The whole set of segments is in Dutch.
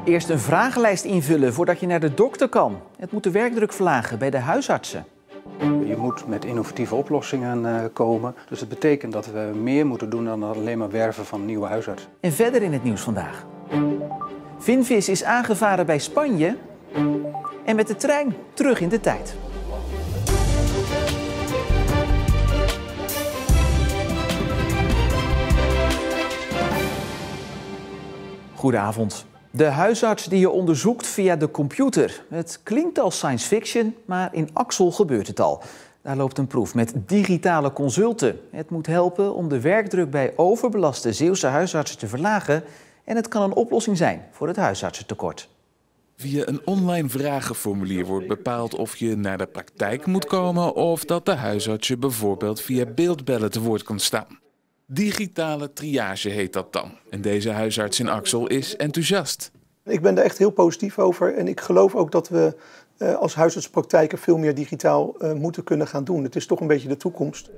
Eerst een vragenlijst invullen voordat je naar de dokter kan. Het moet de werkdruk verlagen bij de huisartsen. Je moet met innovatieve oplossingen komen. Dus het betekent dat we meer moeten doen dan alleen maar werven van nieuwe huisartsen. En verder in het nieuws vandaag. Vinvis is aangevaren bij Spanje en met de trein terug in de tijd. Goedenavond. De huisarts die je onderzoekt via de computer. Het klinkt als science fiction, maar in Axel gebeurt het al. Daar loopt een proef met digitale consulten. Het moet helpen om de werkdruk bij overbelaste Zeeuwse huisartsen te verlagen. En het kan een oplossing zijn voor het huisartsentekort. Via een online vragenformulier wordt bepaald of je naar de praktijk moet komen of dat de huisarts je bijvoorbeeld via beeldbellen te woord kan staan. Digitale triage heet dat dan. En deze huisarts in Axel is enthousiast. Ik ben daar echt heel positief over en ik geloof ook dat we als huisartspraktijken veel meer digitaal moeten kunnen gaan doen. Het is toch een beetje de toekomst.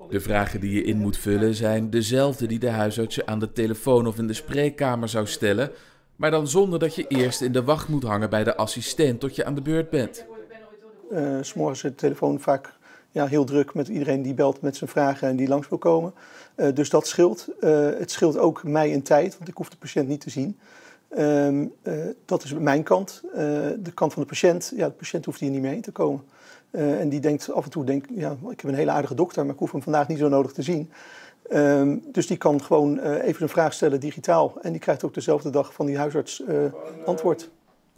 De vragen die je in moet vullen zijn dezelfde die de huisarts je aan de telefoon of in de spreekkamer zou stellen, maar dan zonder dat je eerst in de wacht moet hangen bij de assistent tot je aan de beurt bent. 'S Morgens is de telefoon vaak heel druk met iedereen die belt met zijn vragen en die langs wil komen. Dus dat scheelt. Het scheelt ook mij in tijd, want ik hoef de patiënt niet te zien. Dat is mijn kant. De kant van de patiënt hoeft hier niet mee heen te komen. En die denkt af en toe, ik heb een hele aardige dokter, maar ik hoef hem vandaag niet zo nodig te zien. Dus die kan gewoon even een vraag stellen digitaal. En die krijgt ook dezelfde dag van die huisarts antwoord.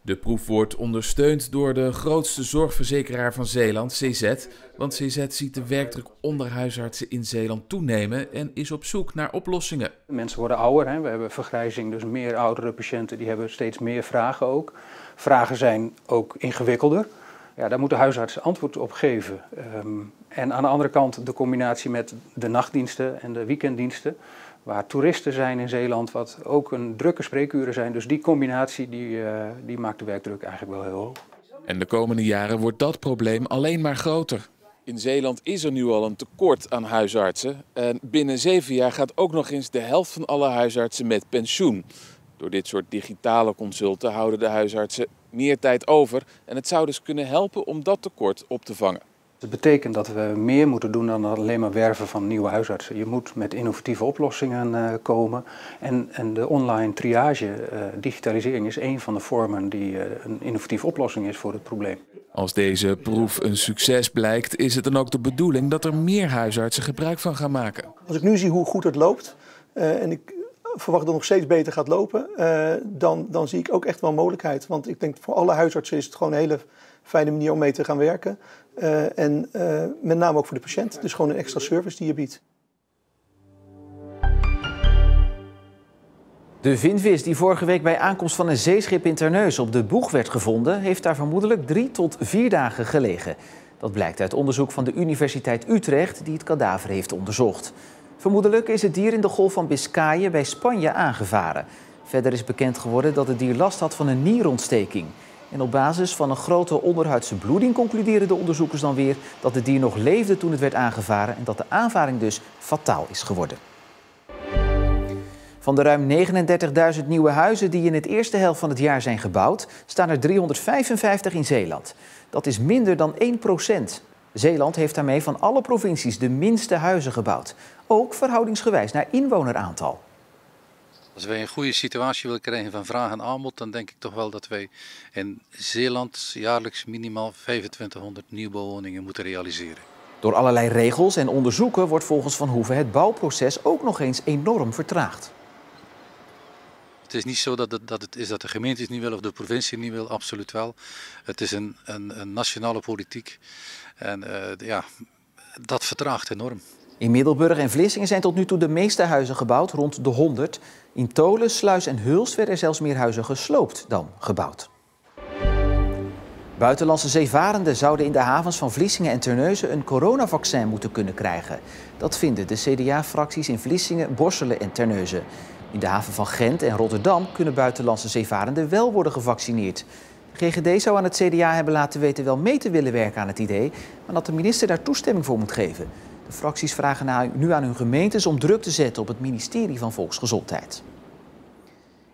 De proef wordt ondersteund door de grootste zorgverzekeraar van Zeeland, CZ. Want CZ ziet de werkdruk onder huisartsen in Zeeland toenemen en is op zoek naar oplossingen. Mensen worden ouder, hè? We hebben vergrijzing, dus meer oudere patiënten die hebben steeds meer vragen ook. Vragen zijn ook ingewikkelder. Ja, daar moet de huisarts antwoord op geven. En aan de andere kant de combinatie met de nachtdiensten en de weekenddiensten, waar toeristen zijn in Zeeland, wat ook een drukke spreekuren zijn. Dus die combinatie die maakt de werkdruk eigenlijk wel heel hoog. En de komende jaren wordt dat probleem alleen maar groter. In Zeeland is er nu al een tekort aan huisartsen. En binnen 7 jaar gaat ook nog eens de helft van alle huisartsen met pensioen. Door dit soort digitale consulten houden de huisartsen meer tijd over. En het zou dus kunnen helpen om dat tekort op te vangen. Het betekent dat we meer moeten doen dan alleen maar werven van nieuwe huisartsen. Je moet met innovatieve oplossingen komen. En de online triage, digitalisering, is een van de vormen die een innovatieve oplossing is voor het probleem. Als deze proef een succes blijkt, is het dan ook de bedoeling dat er meer huisartsen gebruik van gaan maken. Als ik nu zie hoe goed het loopt en ik verwacht dat het nog steeds beter gaat lopen, dan zie ik ook echt wel mogelijkheid. Want ik denk voor alle huisartsen is het gewoon een hele fijne manier om mee te gaan werken. En met name ook voor de patiënt. Dus gewoon een extra service die je biedt. De vinvis die vorige week bij aankomst van een zeeschip in Terneuzen op de boeg werd gevonden, heeft daar vermoedelijk 3 tot 4 dagen gelegen. Dat blijkt uit onderzoek van de Universiteit Utrecht die het kadaver heeft onderzocht. Vermoedelijk is het dier in de Golf van Biscayen bij Spanje aangevaren. Verder is bekend geworden dat het dier last had van een nierontsteking. En op basis van een grote onderhuidse bloeding concluderen de onderzoekers dan weer dat het dier nog leefde toen het werd aangevaren en dat de aanvaring dus fataal is geworden. Van de ruim 39.000 nieuwe huizen die in het eerste helft van het jaar zijn gebouwd, staan er 355 in Zeeland. Dat is minder dan 1%. Zeeland heeft daarmee van alle provincies de minste huizen gebouwd. Ook verhoudingsgewijs naar inwoneraantal. Als wij een goede situatie willen krijgen van vraag en aanbod, dan denk ik toch wel dat wij in Zeeland jaarlijks minimaal 2500 nieuwbouwwoningen moeten realiseren. Door allerlei regels en onderzoeken wordt volgens Van Hoeven het bouwproces ook nog eens enorm vertraagd. Het is niet zo dat het is dat de gemeente het niet wil of de provincie het niet wil, absoluut wel. Het is een nationale politiek en dat vertraagt enorm. In Middelburg en Vlissingen zijn tot nu toe de meeste huizen gebouwd, rond de 100. In Tolen, Sluis en Hulst werden er zelfs meer huizen gesloopt dan gebouwd. Buitenlandse zeevarenden zouden in de havens van Vlissingen en Terneuzen een coronavaccin moeten kunnen krijgen. Dat vinden de CDA-fracties in Vlissingen, Borselen en Terneuzen. In de haven van Gent en Rotterdam kunnen buitenlandse zeevarenden wel worden gevaccineerd. De GGD zou aan het CDA hebben laten weten wel mee te willen werken aan het idee, maar dat de minister daar toestemming voor moet geven. De fracties vragen nu aan hun gemeentes om druk te zetten op het ministerie van Volksgezondheid.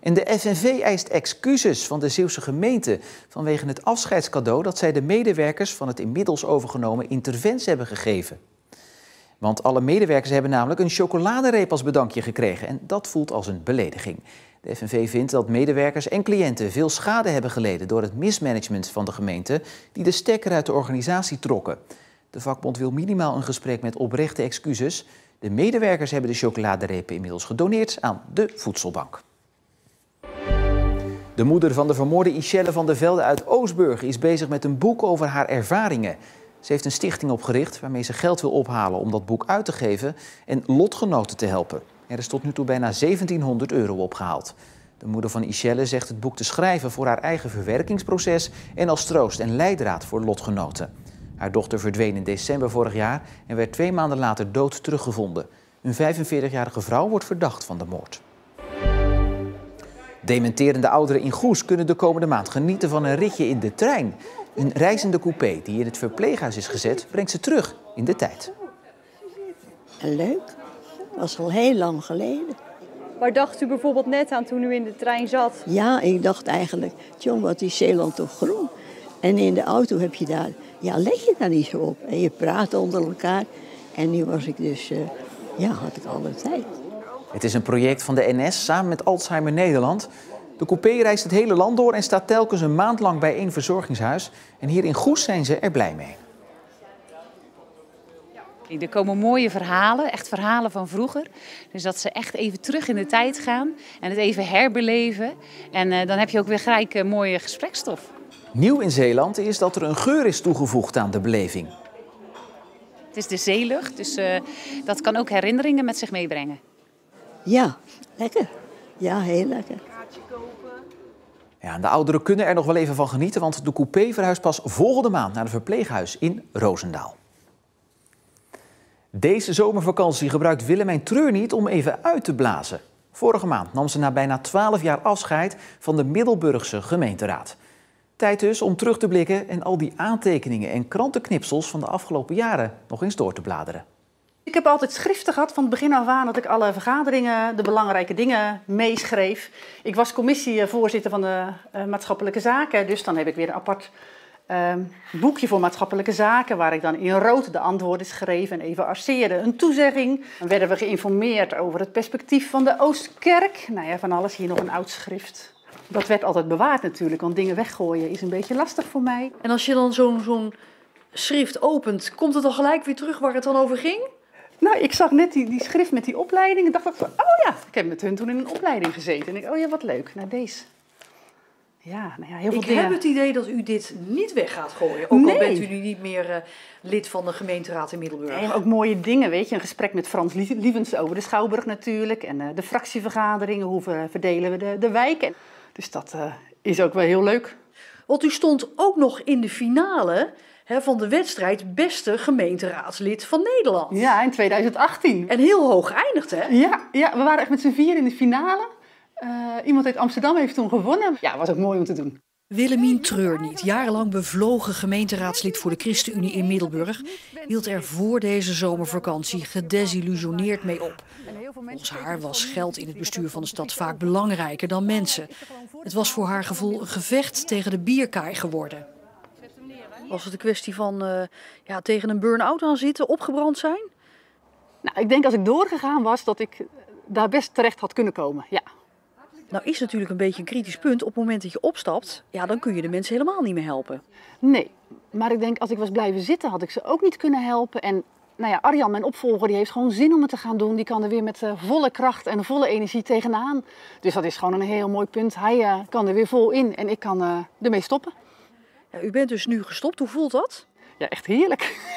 En de FNV eist excuses van de Zeeuwse gemeente vanwege het afscheidscadeau dat zij de medewerkers van het inmiddels overgenomen Intervens hebben gegeven. Want alle medewerkers hebben namelijk een chocoladereep als bedankje gekregen en dat voelt als een belediging. De FNV vindt dat medewerkers en cliënten veel schade hebben geleden door het mismanagement van de gemeente die de stekker uit de organisatie trokken. De vakbond wil minimaal een gesprek met oprechte excuses. De medewerkers hebben de chocoladerepen inmiddels gedoneerd aan de voedselbank. De moeder van de vermoorde Ischelle van der Velde uit Oostburg is bezig met een boek over haar ervaringen. Ze heeft een stichting opgericht waarmee ze geld wil ophalen om dat boek uit te geven en lotgenoten te helpen. Er is tot nu toe bijna 1700 euro opgehaald. De moeder van Ischelle zegt het boek te schrijven voor haar eigen verwerkingsproces en als troost en leidraad voor lotgenoten. Haar dochter verdween in december vorig jaar en werd 2 maanden later dood teruggevonden. Een 45-jarige vrouw wordt verdacht van de moord. Dementerende ouderen in Goes kunnen de komende maand genieten van een ritje in de trein. Een reizende coupé die in het verpleeghuis is gezet, brengt ze terug in de tijd. En leuk. Dat was al heel lang geleden. Waar dacht u bijvoorbeeld net aan toen u in de trein zat? Ja, ik dacht eigenlijk, tjong, wat is Zeeland toch groen. En in de auto heb je daar, ja, let je daar niet zo op. En je praat onder elkaar. En nu was ik dus, had ik alle tijd. Het is een project van de NS samen met Alzheimer Nederland. De coupé reist het hele land door en staat telkens een maand lang bij één verzorgingshuis. En hier in Goes zijn ze er blij mee. Er komen mooie verhalen, echt verhalen van vroeger. Dus dat ze echt even terug in de tijd gaan en het even herbeleven. En dan heb je ook weer gelijk mooie gesprekstof. Nieuw in Zeeland is dat er een geur is toegevoegd aan de beleving. Het is de zeelucht, dus dat kan ook herinneringen met zich meebrengen. Ja, lekker. Ja, heel lekker. Ja, en de ouderen kunnen er nog wel even van genieten, want de coupé verhuist pas volgende maand naar een verpleeghuis in Roosendaal. Deze zomervakantie gebruikt Willemijn Treurniet om even uit te blazen. Vorige maand nam ze na bijna 12 jaar afscheid van de Middelburgse gemeenteraad. Tijd dus om terug te blikken en al die aantekeningen en krantenknipsels van de afgelopen jaren nog eens door te bladeren. Ik heb altijd schriften gehad van het begin af aan dat ik alle vergaderingen, de belangrijke dingen meeschreef. Ik was commissievoorzitter van de maatschappelijke zaken, dus dan heb ik weer een apart boekje voor maatschappelijke zaken waar ik dan in rood de antwoorden schreef en even arceerde. Een toezegging. Dan werden we geïnformeerd over het perspectief van de Oostkerk. Nou ja, van alles hier nog een oud schrift. Dat werd altijd bewaard natuurlijk, want dingen weggooien is een beetje lastig voor mij. En als je dan zo'n schrift opent, komt het dan gelijk weer terug waar het dan over ging? Nou, ik zag net die schrift met die opleiding en dacht ik van, oh ja, ik heb met hun toen in een opleiding gezeten. En ik, oh ja, wat leuk, nou deze. Ja, nou ja, heel veel dingen. Ik heb het idee dat u dit niet weg gaat gooien. Ook al bent u nu niet meer lid van de gemeenteraad in Middelburg. Nee, maar ook mooie dingen, weet je. Een gesprek met Frans Lievens over de Schouwburg natuurlijk. En de fractievergaderingen, hoe verdelen we de wijken. Dus dat is ook wel heel leuk. Want u stond ook nog in de finale van de wedstrijd beste gemeenteraadslid van Nederland. Ja, in 2018. En heel hoog geëindigd, hè? Ja, we waren echt met z'n 4 in de finale. Iemand uit Amsterdam heeft toen gewonnen. Ja, was ook mooi om te doen. Willemien Treurniet, jarenlang bevlogen gemeenteraadslid voor de ChristenUnie in Middelburg, hield er voor deze zomervakantie gedesillusioneerd mee op. Volgens haar was geld in het bestuur van de stad vaak belangrijker dan mensen. Het was voor haar gevoel een gevecht tegen de bierkaai geworden. Was het een kwestie van tegen een burn-out aan zitten, opgebrand zijn? Nou, ik denk als ik doorgegaan was dat ik daar best terecht had kunnen komen, ja. Nou is natuurlijk een beetje een kritisch punt. Op het moment dat je opstapt, dan kun je de mensen helemaal niet meer helpen. Nee, maar ik denk als ik was blijven zitten had ik ze ook niet kunnen helpen. En nou ja, Arjan, mijn opvolger, die heeft gewoon zin om het te gaan doen. Die kan er weer met volle kracht en volle energie tegenaan. Dus dat is gewoon een heel mooi punt. Hij kan er weer vol in en ik kan ermee stoppen. Ja, u bent dus nu gestopt. Hoe voelt dat? Ja, echt heerlijk.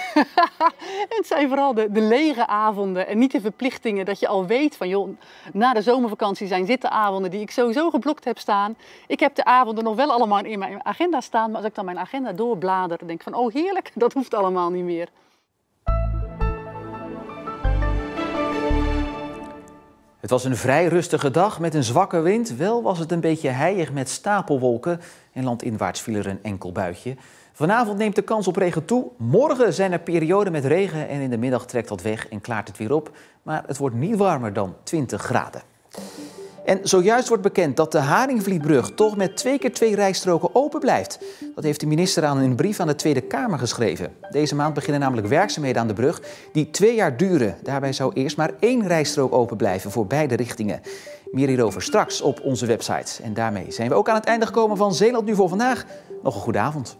Het zijn vooral de lege avonden en niet de verplichtingen dat je al weet van joh, na de zomervakantie zijn dit de avonden die ik sowieso geblokt heb staan. Ik heb de avonden nog wel allemaal in mijn agenda staan, maar als ik dan mijn agenda doorblader, dan denk ik van oh heerlijk, dat hoeft allemaal niet meer. Het was een vrij rustige dag met een zwakke wind. Wel was het een beetje heilig met stapelwolken en landinwaarts viel er een enkel buitje. Vanavond neemt de kans op regen toe. Morgen zijn er perioden met regen en in de middag trekt dat weg en klaart het weer op. Maar het wordt niet warmer dan 20 graden. En zojuist wordt bekend dat de Haringvlietbrug toch met 2 keer 2 rijstroken open blijft. Dat heeft de minister aan een brief aan de Tweede Kamer geschreven. Deze maand beginnen namelijk werkzaamheden aan de brug die 2 jaar duren. Daarbij zou eerst maar 1 rijstrook open blijven voor beide richtingen. Meer hierover straks op onze website. En daarmee zijn we ook aan het einde gekomen van Zeeland Nu voor vandaag. Nog een goede avond.